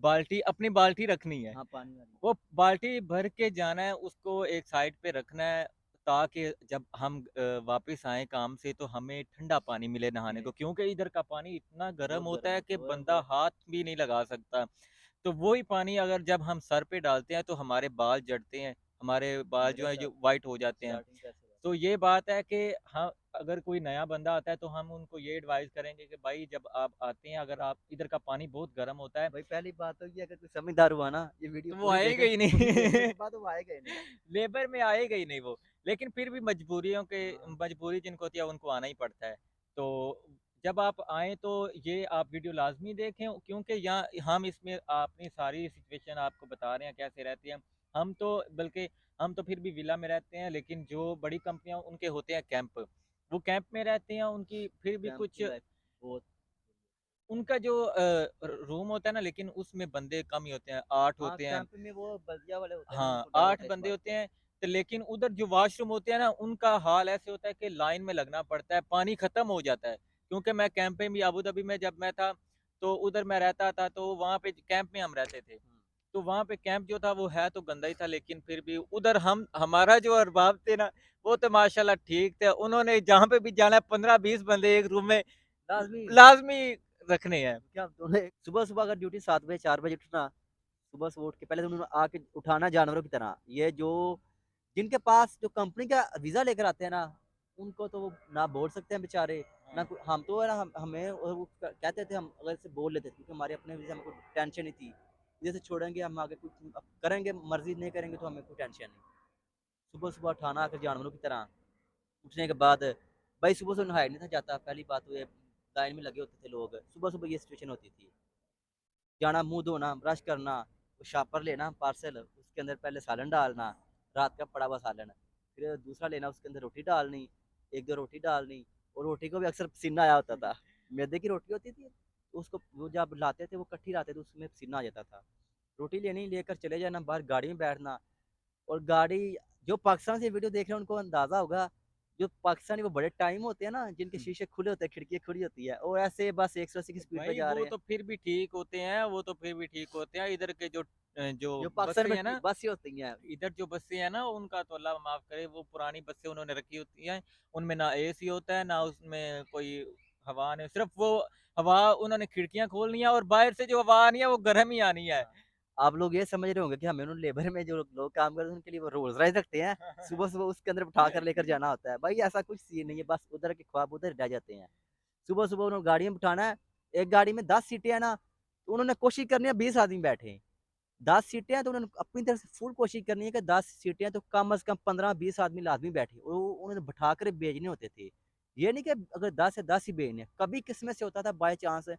बाल्टी अपनी बाल्टी रखनी है। हाँ, पानी वाली। वो बाल्टी भर के जाना है, उसको एक साइड पे रखना है, ताकि जब हम वापस आएँ काम से तो हमें ठंडा पानी मिले नहाने को, क्योंकि इधर का पानी इतना गर्म बहुत होता गर्म है कि होता है, ओए बंदा होए! हाथ भी नहीं लगा सकता। तो वही पानी अगर जब हम सर पे डालते हैं तो हमारे बाल जड़ते हैं, हमारे बाल जो मेरे है साथ जो व्हाइट हो जाते हैं। स्टार्टिंग से ऐसे हुआ तो था। ये बात है कि हाँ, अगर कोई नया बंदा आता है तो हम उनको ये एडवाइस करेंगे कि भाई जब आप आते हैं, अगर आप इधर का पानी बहुत गर्म होता है, भाई पहली बात तो ये अगर कोई समझदार हुआ ना, ये वीडियो तो वो आएगा ही पूरी देखने नहीं। के बाद वो आएगा ही नहीं। लेबर में आएगा ही नहीं वो। लेकिन फिर भी हाँ। मजबूरी जिनको होती है उनको आना ही पड़ता है। तो जब आप आएँ तो ये आप वीडियो लाज़मी देखें, क्योंकि यहाँ हम इसमें अपनी सारी सिचुएशन आपको बता रहे हैं कैसे रहती है। हम तो बल्कि हम तो फिर भी विला में रहते हैं, लेकिन जो बड़ी कंपनियाँ उनके होते हैं कैंप। वो कैंप में रहते हैं, उनकी फिर भी कैंप कुछ की लाइफ बहुत। उनका जो रूम होता है ना, लेकिन उसमें बंदे कम ही होते हैं, 8 हाँ, होते हैं। कैंप में वो बल्दिया वाले होते हैं ना, हाँ, उनको डर 8 होता है इस बंदे बात होते का। हैं, तो लेकिन उधर जो वॉशरूम होते हैं ना, उनका हाल ऐसे होता है कि लाइन में लगना पड़ता है, पानी खत्म हो जाता है। क्योंकि मैं कैंप में भी अबू धाबी में जब मैं था, तो उधर मैं रहता था, तो वहाँ पे कैंप में हम रहते थे। हुँ। तो वहाँ पे कैंप जो था वो है तो गंदा ही था, लेकिन फिर भी उधर हम हमारा जो अरबाब थे ना, वो तो माशाल्लाह ठीक थे। उन्होंने जहाँ पे भी जाना है 15-20 बंदे एक रूम में लाज़मी, लाज़मी रखने हैं। क्योंकि हम दोनों एक सुबह-सुबह अगर ड्यूटी 7 बजे 4 बजे उठना, सुबह से उठ के पहले तो उन्होंने आके उठाना जानवरों की तरह। ये जो जिनके पास जो कंपनी का वीज़ा लेकर आते हैं ना, उनको तो वो ना बोल सकते हैं बेचारे, ना हाँ। कोई हम तो है ना हमें वो कहते थे हम अगर से बोल लेते थे क्योंकि हमारे अपने वीज़ा में कोई टेंशन नहीं थी। जैसे छोड़ेंगे हम आगे कुछ अब करेंगे, मर्ज़ी नहीं करेंगे तो हमें कोई टेंशन नहीं। सुबह-सुबह उठाना फिर जानवरों की तरह, उठने के बाद भाई सुबह से नहाया नहीं था जाता, पहली बात तो ये लाइन में लगे होते थे लोग, सुबह-सुबह ये सिचुएशन होती थी। जाना, मुँह धोना, ब्रश करना, शापर लेना पार्सल, उसके अंदर पहले सालन डालना, रात का पड़ा हुआ सालन, फिर दूसरा लेना उसके अंदर रोटी डालनी, 1-2 रोटी डालनी और रोटी को भी अक्सर पसीना आया होता था। मैदे की रोटी होती थी, तो उसको वो जब लाते थे वो कट्ठी लाते थे उसमें पसीना आ जाता था। रोटी लेनी, लेकर चले जाना, बाहर गाड़ी में बैठना और गाड़ी जो पाकिस्तान से वीडियो देख रहे हैं उनको अंदाज़ा होगा, जो पाकिस्तानी वो बड़े टाइम होते हैं ना, जिनके शीशे खुले होते हैं, खिड़कियाँ खुली होती है, वो ऐसे बस 180 की स्पीड पे भाई जा वो रहे हैं। तो फिर भी ठीक होते हैं, वो तो फिर भी ठीक होते हैं। इधर के जो जो पाकिस्तान बसें में हैं ना, बस ही होती हैं। इधर जो बसें हैं ना, उनका तो अल्लाह माफ़ करे, वो पुरानी बसें उन्होंने रखी होती हैं, उनमें ना एसी होता है, ना उसमें कोई हवा नहीं, सिर्फ़ वो हवा उन्होंने खिड़कियाँ खोलनी है और बाहर से जो हवा आनी है, वो गर्म ही आनी है। हाँ, आप लोग ये समझ रहे होंगे कि हमें उन लेबर में जो लोग काम करते हैं उनके लिए वो रोल्स रॉयस रखते हैं, सुबह-सुबह उसके अंदर उठा कर लेकर जाना होता है। भाई ऐसा कुछ सीन नहीं है, बस उधर के ख्वाब उधर रह जाते हैं। सुबह-सुबह उन्होंने गाड़ी में बिठाना है, एक गाड़ी में 10 सीटें हैं ना, तो उन्होंने कोशिश करनी है 20 आदमी बैठें। 10 सीटें हैं तो उन्होंने अपनी तरफ से फुल कोशिश करनी है कि 10 सीटें हैं तो कम से कम 15-20 आदमी लाज़मी बैठे। वो उन्होंने बिठा कर भेजने होते थे। ये नहीं कि अगर 10 है 10 ही भेजने हैं। कभी किस्मत से होता था बाय चांस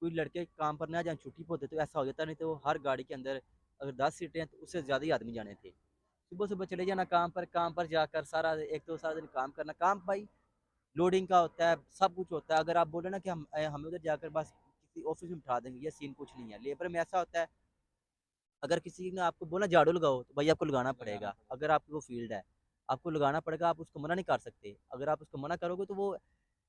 कोई लड़के काम पर ना जाएँ, छुट्टी पे होते तो ऐसा हो जाता, नहीं तो हर गाड़ी के अंदर अगर 10 सीटें हैं तो उससे ज़्यादा ही आदमी जाने थे। सुबह-सुबह चले जाना काम पर जाकर सारा एक तो सारा दिन काम करना। काम भाई लोडिंग का होता है, सब कुछ होता है। अगर आप बोले ना कि हमें उधर जाकर बस किसी ऑफ़िस में बिठा देंगे, ये सीन कुछ नहीं है। लेबर में ऐसा होता है, अगर किसी ने आपको बोला झाड़ू लगाओ, तो भाई आपको लगाना लगाना पड़ेगा। पड़ेगा। अगर आपकी वो फ़ील्ड है, आपको लगाना पड़ेगा, आप उसको मना नहीं कर सकते। अगर आप उसको मना करोगे तो वो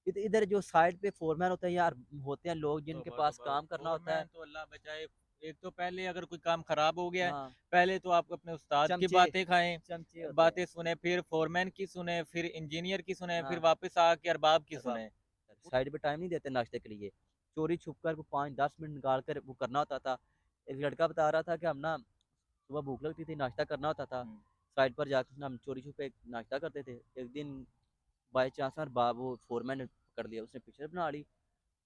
इधर जो साइड पे फ़ोरमैन होते हैं या होते हैं लोग जिनके तौबा पास तौबा! काम करना होता है। फ़ोरमैन तो अल्लाह बचाए। एक तो पहले अगर कोई काम खराब हो गया है, हाँ, पहले तो आप अपने उस्ताद की चमचे बातें खाएँ, चमचे होते हैं। बातें सुने, फिर फ़ोरमैन की सुने, फिर इंजीनियर की सुने, फिर हाँ, वापस आके अरबाब की अरबाब सुने। साइड पे टाइम नहीं देते नाश्ते के लिए। चोरी छुप कर वो 5-10 मिनट निकाल कर वो करना होता था। एक लड़का बता रहा था कि हम ना सुबह भूख लगती थी, नाश्ता करना होता था। हुँ। साइड पर जाकर ना हम चोरी छुपे नाश्ता करते थे। एक दिन बाय चांस ना वो फ़ोरमैन ने पकड़ लिया, उसने पिक्चर बना ली।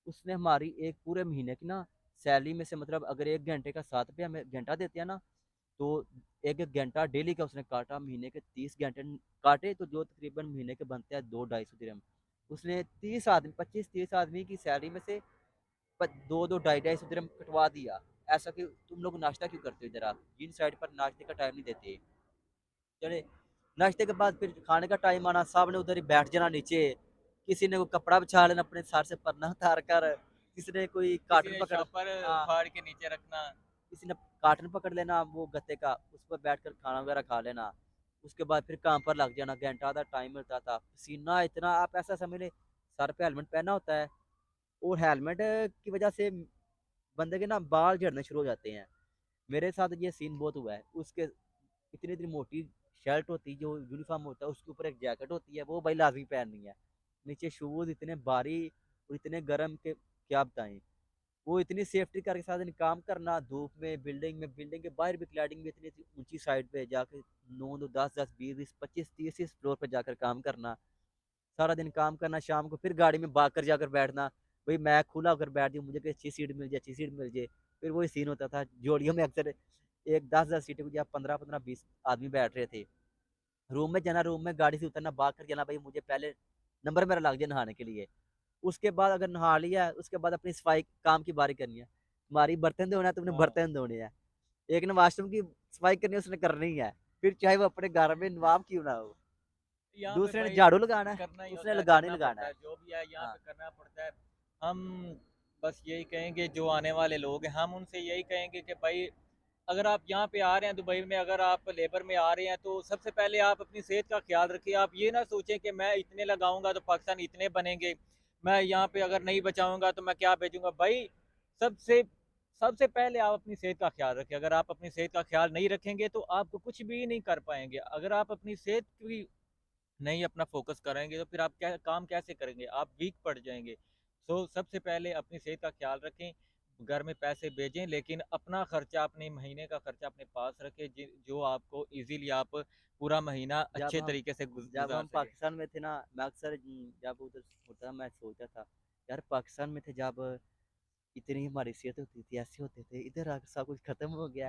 उसने हमारी एक पूरे महीने की ना सैलरी में से मतलब अगर 1 घंटे का ₹7 हमें घंटा देते हैं ना, तो 1-1 घंटा डेली का उसने काटा, महीने के 30 घंटे काटे तो जो तकरीबन महीने के बनते हैं 2 250 दिरहम। उसने 30 आदमी 25-30 आदमी की सैलरी में से 2-2 ढाई-250 दिरहम कटवा दिया। ऐसा कि तुम लोग नाश्ता क्यों करते हो इधर आप? जिन साइड पर नाश्ते का टाइम नहीं देते। चले नाश्ते के बाद फिर खाने का टाइम आना, सब ने उधर ही बैठ जाना नीचे। किसी ने वो कपड़ा बिछा लेना अपने सर से परना उतार कर, किसी ने कोई किसी कार्टन ने पकड़ शॉपर हाँ, फाड़ के नीचे रखना। किसी ने कार्टन पकड़ लेना वो गत्ते का, उस पर बैठकर खाना वगैरह खा लेना। उसके बाद फिर काम पर लग जाना, घंटा आधा टाइम मिलता था। पसीना इतना आप ऐसा समझ लें, सर पे हेलमेट पहना होता है और हेलमेट की वजह से बंदे के ना बाल झड़ने शुरू हो जाते हैं। मेरे साथ ये सीन बहुत हुआ है। उसके इतनी इतनी मोटी शर्ट होती है, जो यूनिफॉर्म होता है उसके ऊपर एक जैकेट होती है, वो भाई लाज़मी पहननी है। नीचे शूज़ इतने भारी और इतने गर्म के क्या बताएँ। वो इतनी सेफ्टी करके सारा दिन काम करना धूप में, बिल्डिंग के बाहर भी क्लैडिंग में इतनी ऊँची साइड पे जाके 9-9, 10-10, 20-20, 25-30 इस फ्लोर पे जाकर काम करना। सारा दिन काम करना, शाम को फिर गाड़ी में भाग कर जाकर बैठना। भई मैं खुला होकर बैठ जाऊँ, मुझे कोई अच्छी सीट मिल जाए। फिर वही सीन होता था, जोड़ियों में अक्सर एक 10-10 सीटें की जगह 15-15, 20 आदमी बैठ रहे थे। रूम में जाना, रूम में गाड़ी से उतरना, भाग कर जाना, भई मुझे पहले नंबर मेरा लग जाए नहाने के लिए। उसके बाद अगर नहा लिया है, उसके बाद अपनी सफाई काम की बारी करनी है। तुम्हारी बर्तन धोना है, तुमने हाँ, बर्तन धोने हैं। एक ने वॉशरूम की सफाई करनी है, उसने करनी है। फिर चाहे वो अपने घर में नवाब क्यों ना हो। यहाँ पे दूसरे ने भाई झाड़ू लगाना है, करना ही उसने होता है, लगाना ही करना लगाना पड़ता है। है, जो भी है यहाँ हाँ, पे करना पड़ता है। हम बस यही कहेंगे जो आने वाले लोग हैं, हम उनसे यही कहेंगे कि भाई अगर आप यहाँ पे आ रहे हैं दुबई में, अगर आप लेबर में आ रहे हैं तो सबसे पहले आप अपनी सेहत का ख्याल रखिए। आप ये ना सोचें कि मैं इतने लगाऊंगा तो पाकिस्तान इतने बनेंगे, मैं यहाँ पे अगर नहीं बचाऊंगा तो मैं क्या भेजूंगा। भाई सबसे सबसे पहले आप अपनी सेहत का ख्याल रखें। अगर आप अपनी सेहत का ख्याल नहीं रखेंगे तो आपको कुछ भी नहीं कर पाएंगे। अगर आप अपनी सेहत की नहीं अपना फोकस करेंगे तो फिर आप क्या काम कैसे करेंगे, आप वीक पड़ जाएंगे। सो सबसे पहले अपनी सेहत का ख्याल रखें, घर में पैसे भेजें, लेकिन अपना खर्चा, अपने महीने का खर्चा अपने पास रखें, जो आपको इजीली आप पूरा महीना जब अच्छे हम तरीके से जब गुजार हम सकें। पाकिस्तान में थे ना, मैं अक्सर जब उधर होता मैं सोचता था, यार पाकिस्तान में थे जब इतनी हमारी सेहत होती थी, ऐसे होते थे, इधर आकर सब कुछ खत्म हो गया।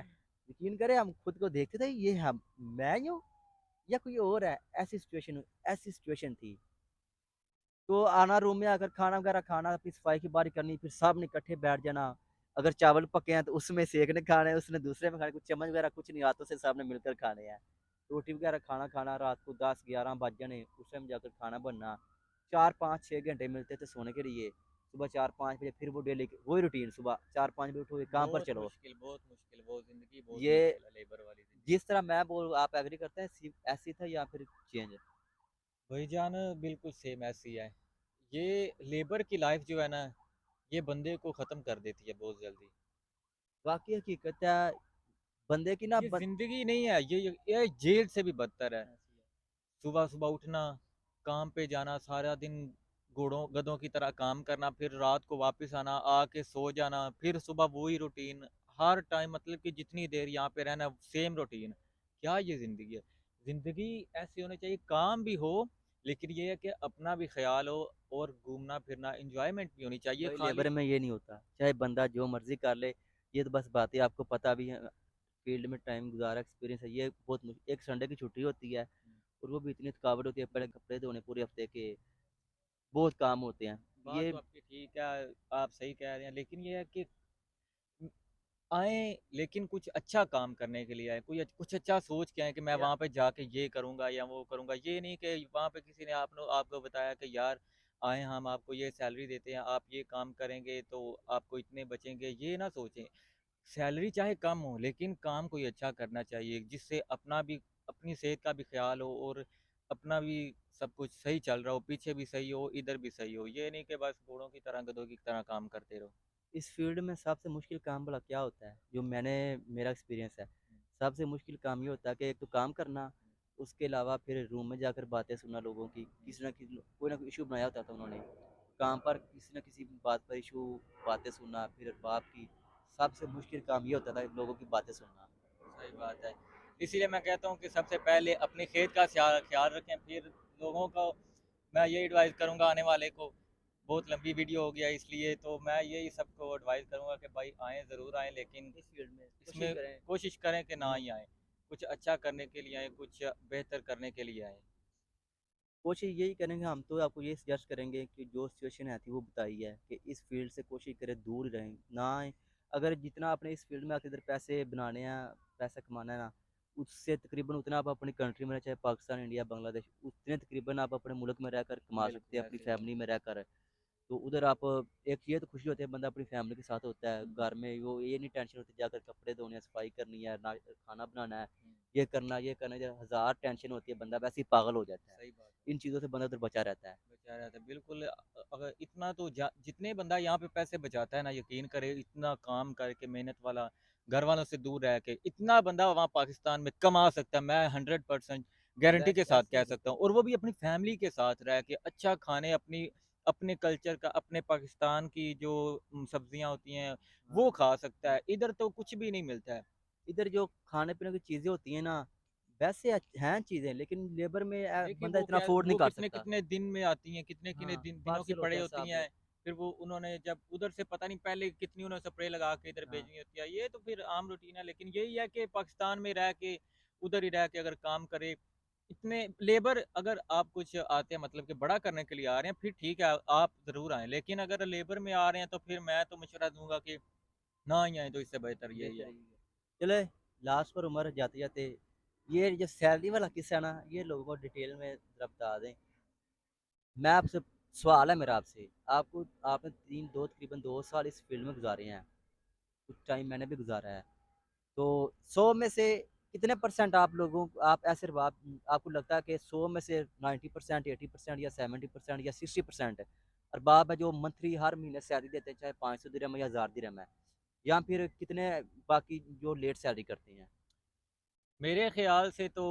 यकीन करें हम खुद को देखते थे, ये हम मैं ही हूँ या कोई और है। ऐसी सिचुएशन थी। तो आना रूम में आकर खाना वगैरह खाना, अपनी सफाई की बारी करनी, फिर सब ने इकट्ठे बैठ जाना। अगर चावल पके हैं तो उसमें से एक ने खाने, उसने दूसरे में खाने, कुछ चम्मच वगैरह कुछ नहीं, हाथों से सबने मिलकर खाने हैं। रोटी वगैरह खाना खाना, रात को 10-11 बज जाने, उस टाइम जाकर खाना बनना। 4-5-6 घंटे मिलते थे सोने के लिए। सुबह 4-5 बजे फिर वो डेली वही रूटीन, सुबह 4-5 बजे उठो, काम पर चलो। बहुत मुश्किल, वो जिंदगी बहुत ये मुश्किल है, लेबर वाली जिंदगी। जिस तरह मैं बोल, आप एग्री करते हैं ऐसी था या फिर चेंज? भाईजान बिल्कुल सेम ऐसी है। ये लेबर की लाइफ जो है ना, ये बंदे को ख़त्म कर देती है बहुत जल्दी। वाकई हकीकत है। बंदे की ना ये ज़िंदगी नहीं है, ये जेल से भी बदतर है। सुबह सुबह उठना, काम पे जाना, सारा दिन घोड़ों गधों की तरह काम करना, फिर रात को वापस आना, आके सो जाना, फिर सुबह वही रूटीन हर टाइम। मतलब कि जितनी देर यहाँ पे रहना सेम रूटीन। क्या ये ज़िंदगी है? ज़िंदगी ऐसी होनी चाहिए, काम भी हो लेकिन ये है कि अपना भी ख्याल हो, और घूमना फिरना इंजॉयमेंट भी होनी चाहिए। भाई खाली लेबर में ये नहीं होता, चाहे बंदा जो मर्जी कर ले। ये तो बस बातें आपको पता भी है, फील्ड में टाइम गुजारा, एक्सपीरियंस है। ये बहुत एक संडे की छुट्टी होती है, और वो भी इतनी थकावट होती है, पहले कपड़े धोने पूरे हफ्ते के, बहुत काम होते हैं बात ये। तो आपकी ठीक है, आप सही कह रहे हैं, लेकिन ये है कि आए लेकिन कुछ अच्छा काम करने के लिए आए, कुछ अच्छा सोच के आए कि मैं या वहाँ पे जाके ये करूँगा या वो करूँगा। ये नहीं कि वहाँ पे किसी ने आपको बताया कि यार आए, हम आपको ये सैलरी देते हैं, आप ये काम करेंगे तो आपको इतने बचेंगे। ये ना सोचें, सैलरी चाहे कम हो लेकिन काम कोई अच्छा करना चाहिए, जिससे अपना भी, अपनी सेहत का भी ख्याल हो, और अपना भी सब कुछ सही चल रहा हो, पीछे भी सही हो, इधर भी सही हो। ये नहीं कि बस घोड़ों की तरह, गधों की तरह काम करते रहो। इस फील्ड में सबसे मुश्किल काम भला क्या होता है, जो मेरा एक्सपीरियंस है। सबसे मुश्किल काम ये होता है कि एक तो काम करना, उसके अलावा फिर रूम में जाकर बातें सुनना लोगों की, किसी ना किसी कोई ना कोई इशू बनाया होता था उन्होंने काम पर, किसी न किसी बात पर इशू, बातें सुनना, फिर बाप की। सबसे मुश्किल काम ये होता था लोगों की बातें सुनना। सही बात है। इसीलिए मैं कहता हूँ कि सबसे पहले अपनी खेत का ख्याल रखें, फिर लोगों को मैं यही एडवाइस करूँगा आने वाले को। बहुत लंबी वीडियो हो गया इसलिए तो मैं यही सबको एडवाइस करूँगा कि भाई आएँ, ज़रूर आएँ, लेकिन इस फील्ड में कोशिश इसमें करें। कोशिश करें कि ना हम्म, ही आएँ। कुछ अच्छा करने के लिए आएँ, कुछ बेहतर करने के लिए आएँ। कोशिश यही करेंगे हम, तो आपको ये सजेस्ट करेंगे कि जो सिचुएशन है थी वो बताई है कि इस फील्ड से कोशिश करें दूर रहें ना आए। अगर जितना आपने इस फील्ड में आके इधर पैसे बनाने हैं, पैसा कमाना है ना, उससे तकरीबन उतना आप अपनी कंट्री में रहे, चाहे पाकिस्तान, इंडिया, बांग्लादेश, उतने तकरीबन आप अपने मुल्क में रहकर कमा सकते बिल्कुल हैं, अपनी ऐसे ही है। फैमिली में रहकर। तो उधर आप, एक ये तो खुशी होती है, बंदा अपनी फैमिली के साथ होता है घर में, वो ये नहीं टेंशन होती जाकर कपड़े धोने हैं, सफाई करनी है ना, खाना बनाना है, ये करना है, हज़ार टेंशन होती है, बंदा वैसे ही पागल हो जाता है। सही बात है। इन चीज़ों से बंदा उधर बचा रहता है। बचा रहा था बिल्कुल। अगर इतना तो जितने बंदा यहाँ पे पैसे बचाता है ना, यकीन करे, इतना काम करके मेहनत वाला, घर वालों से दूर रह के, इतना बंदा वहाँ पाकिस्तान में कमा सकता है, मैं 100% गारंटी के साथ वैसे कह ही सकता हूँ। और वो भी अपनी फैमिली के साथ रह के अच्छा खाने, अपनी अपने कल्चर का, अपने पाकिस्तान की जो सब्जियां होती हैं वो हाँ, खा सकता है। इधर तो कुछ भी नहीं मिलता है। इधर जो खाने पीने की चीज़ें होती हैं ना, वैसे हैं चीज़ें, लेकिन लेबर में लेकिन बंदा इतना अफोर्ड नहीं वो कर कितने सकता। कितने दिन में आती हैं, कितने कितने हाँ, दिनों की पार्सल होता पड़े है होती सब। हैं। फिर वो उन्होंने जब उधर से पता नहीं पहले कितनी उन्होंने स्प्रे लगा के इधर हाँ, भेजनी होती है। ये तो फिर आम रूटीन है, लेकिन यही है कि पाकिस्तान में रह के, उधर ही रह के अगर काम करे, इतने लेबर अगर आप कुछ आते हैं मतलब कि बड़ा करने के लिए आ रहे हैं, फिर ठीक है आप ज़रूर आएँ। लेकिन अगर लेबर में आ रहे हैं तो फिर मैं तो मशवरा दूँगा कि ना ही आएँ तो इससे बेहतर यही बेहतर है। यही है। चले लास्ट पर उमर जाते-जाते ये जो सैलरी वाला किस्सा है ना, ये लोगों को डिटेल में ज़रा बता दें। मैं आपसे सवाल है मेरा आपसे, आपको आपने 3 2 तकरीबन 2 साल इस फ़ील्ड में गुज़ारे हैं, कुछ टाइम मैंने भी गुज़ारा है। तो 100 में से कितने परसेंट आप लोगों आप ऐसे रबाब आपको लगता है कि 100 में से 90% 80% या 70% या 60% अरबाब है जो मंथली हर महीने सैलरी देते हैं, चाहे 500 दिरहम या 1000 दिरहम है? या फिर कितने बाकी जो लेट सैलरी करते हैं? मेरे ख़्याल से तो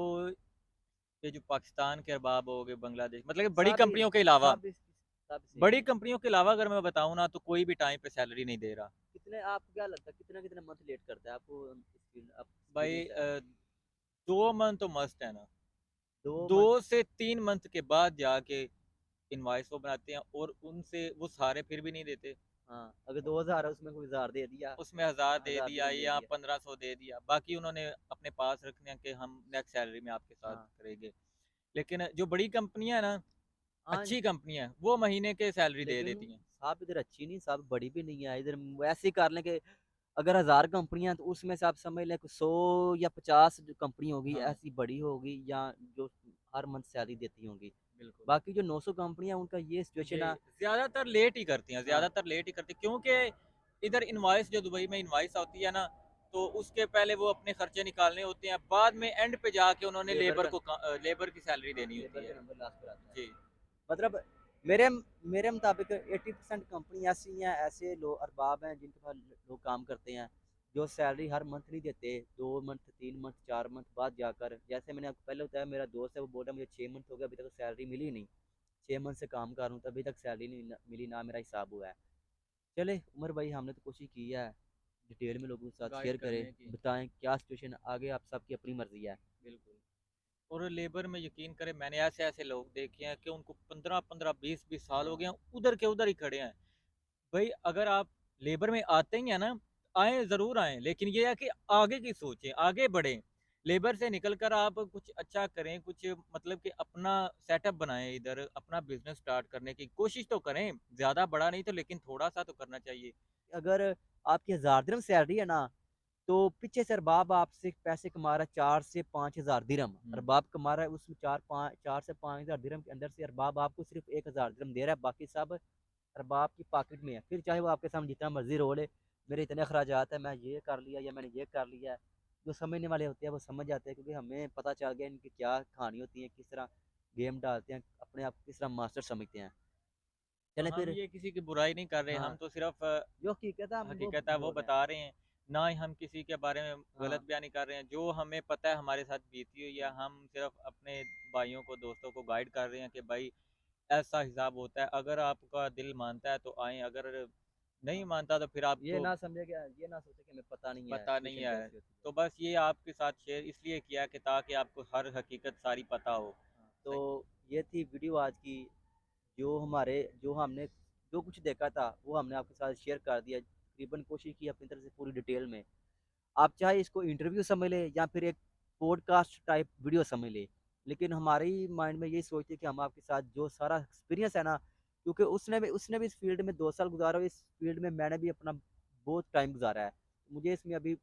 ये जो पाकिस्तान के अरबाब हो गए, बांग्लादेश मतलब कि बड़ी सब ही कंपनियों के अलावा सब इस सब सेम बड़ी है। कंपनियों के अलावा अगर मैं बताऊँ ना तो कोई भी टाइम पे सैलरी नहीं दे रहा। कितने आपको क्या लगता है कितना-कितना मंथ लेट करता है? आपको इस फील्ड आप भाई एक्सपीरियंस है? 2 मंथ तो मस्ट है ना। 2 मंथ 2 से 3 मंथ के बाद जाके इनवॉइस वो बनाते हैं और उनसे वो सारे फिर भी नहीं देते। हाँ, अगर 2000 है उसमें कोई 1000 दे दिया, उसमें 1000 दे 1000 दिया दिरहम दे या दिया। 1500 दे दिया, बाकी उन्होंने अपने पास रखने हैं कि हम नेक्स्ट सैलरी में आपके साथ हाँ, करेंगे। लेकिन जो बड़ी कंपनियाँ हैं ना, हाँ अच्छी कंपनियाँ हैं, वो महीने के सैलरी दे लेकिन देती हैं। साहब इधर अच्छी नहीं, साहब बड़ी भी नहीं है। इधर वैसे ही कर लें कि अगर 1000 कंपनियाँ हैं तो उसमें से आप समझ लें कि 100 या 50 जो कंपनी होगी हाँ, ऐसी बड़ी होगी या जो हर मंथ सैलरी देती होंगी। बिल्कुल। बाकी जो 900 कंपनियाँ हैं उनका ये सिचुएशन ये है। ज़्यादातर लेट ही करती हैं, हाँ, ज़्यादातर लेट ही करती हैं क्योंकि इधर इनवॉइस जो दुबई में इनवॉइस आती है ना, तो उसके पहले वो अपने खर्चे निकालने होते हैं, बाद में एंड पे जाके उन्होंने लेबर का लेबर की सैलरी हाँ, देनी लेबर होती का है। नंबर लास्ट पर आता है। जी। मतलब मेरे मेरे मुताबिक 80% कंपनी ऐसी हैं, ऐसे लोग अरबाब हैं जिनके पास लोग काम करते हैं, जो सैलरी हर मंथ नहीं देते, 2 मंथ, 3 मंथ, 4 मंथ बाद जाकर जैसे मैंने आपको पहले बताया मेरा दोस्त है वो बोल रहा है मुझे 6 मंथ हो गया अभी तक सैलरी मिली ही नहीं। 6 मंथ से काम कर रहा हूँ, तो अभी तक सैलरी नहीं मिली ना मेरा हिसाब हुआ है। चले उमर भाई हमने तो कोशिश की है, डिटेल में लोगों के साथ गाइड शेयर करें, करने की, बताएँ क्या सिचुएशन आगे आप सबकी अपनी मर्ज़ी है। बिल्कुल। और लेबर में यकीन करें मैंने ऐसे-ऐसे लोग देखे हैं कि उनको 15-15, 20-20 साल हो हाँ, गए हैं, उधर के उधर ही खड़े हैं। भई अगर आप लेबर में आते ही हैं ना, आएँ ज़रूर आएँ, लेकिन ये है कि आगे की सोचें, आगे बढ़ें। लेबर से निकल कर आप कुछ अच्छा करें, कुछ मतलब कि अपना सेटअप बनाएँ इधर, अपना बिज़नेस स्टार्ट करने की कोशिश तो करें। ज़्यादा बड़ा नहीं तो लेकिन थोड़ा-सा तो करना चाहिए। अगर आपकी 1000 दिरहम सैलरी है ना तो पीछे से अरबाब आपसे पैसे कमा रहा है 4 से 5000 दिरहम। हुँ। अरबाब कमा रहा है उसमें 4 से 5000 दिरहम के अंदर से अरबाब आपको सिर्फ़ 1000 दिरहम दे रहा है, बाकी सब अरबाब की पॉकेट में है। फिर चाहे वो आपके सामने जितना मर्ज़ी रो ले, मेरे इतने अखराजात हैं, मैं ये कर लिया या मैंने ये कर लिया है। जो समझने वाले होते हैं वो समझ जाते हैं क्योंकि हमें पता चल गया इनकी क्या कहानी होती है, किस तरह गेम डालते हैं, अपने आप को किस तरह मास्टर समझते हैं। तो चलें हम फिर ये किसी की बुराई नहीं कर रहे, हम हाँ, तो सिर्फ़ जो हकीकत है हम वो हकीकत है वो बोल रहे हैं। बता रहे हैं, ना ही हम किसी के बारे में हाँ, गलत बयानी कर रहे हैं। जो हमें पता है हमारे साथ बीती हुई है, हम सिर्फ़ अपने भाइयों को, दोस्तों को गाइड कर रहे हैं कि भाई ऐसा हिसाब होता है। अगर आपका दिल मानता है तो आएँ, अगर नहीं हाँ। मानता तो फिर ये आपको ना समझे कि ये ना सोचे कि हमें पता नहीं है पता नहीं सिचुएशन है। कैसी होती है। तो बस ये आपके साथ शेयर इसलिए किया कि ताकि आपको हर हकीकत सारी पता हो। हाँ, सही तो ये थी वीडियो आज की जो हमने जो कुछ देखा था वो हमने आपके साथ शेयर कर दिया। तकरीबन कोशिश की अपनी तरफ से पूरी डिटेल में। आप चाहे इसको इंटरव्यू समझ लें या फिर एक पॉडकास्ट टाइप वीडियो समझ लें। लेकिन हमारी माइंड में यही सोच थी कि हम आपके साथ जो सारा एक्सपीरियंस है ना क्योंकि उसने भी इस फ़ील्ड में 2 साल गुज़ारा और इस फ़ील्ड में मैंने भी अपना बहुत टाइम गुज़ारा है। मुझे इसमें अभी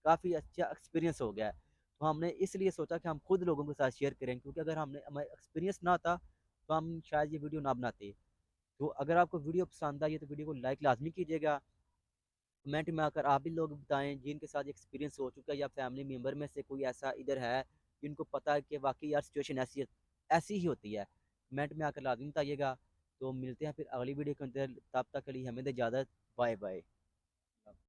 काफ़ी अच्छा एक्सपीरियंस हो गया है। तो हमने इसलिए सोचा कि हम खुद लोगों के साथ शेयर करें क्योंकि अगर हमने हमें एक्सपीरियंस ना होता तो हम शायद ये वीडियो ना बनाते। तो अगर आपको वीडियो पसंद आई है तो वीडियो को लाइक लाज़मी कीजिएगा। कमेंट में आकर आप भी लोग बताएँ जिनके साथ एक्सपीरियंस हो चुका है या फैमिली मेंबर में से कोई ऐसा इधर है, जिनको पता है कि वाक़ई यार सिचुएशन ऐसी ही होती है। कमेंट में आकर लाज़मी बताइएगा। तो मिलते हैं फिर अगली वीडियो के अंदर, तब तक के लिए हमें दे इजाज़त। Bye bye.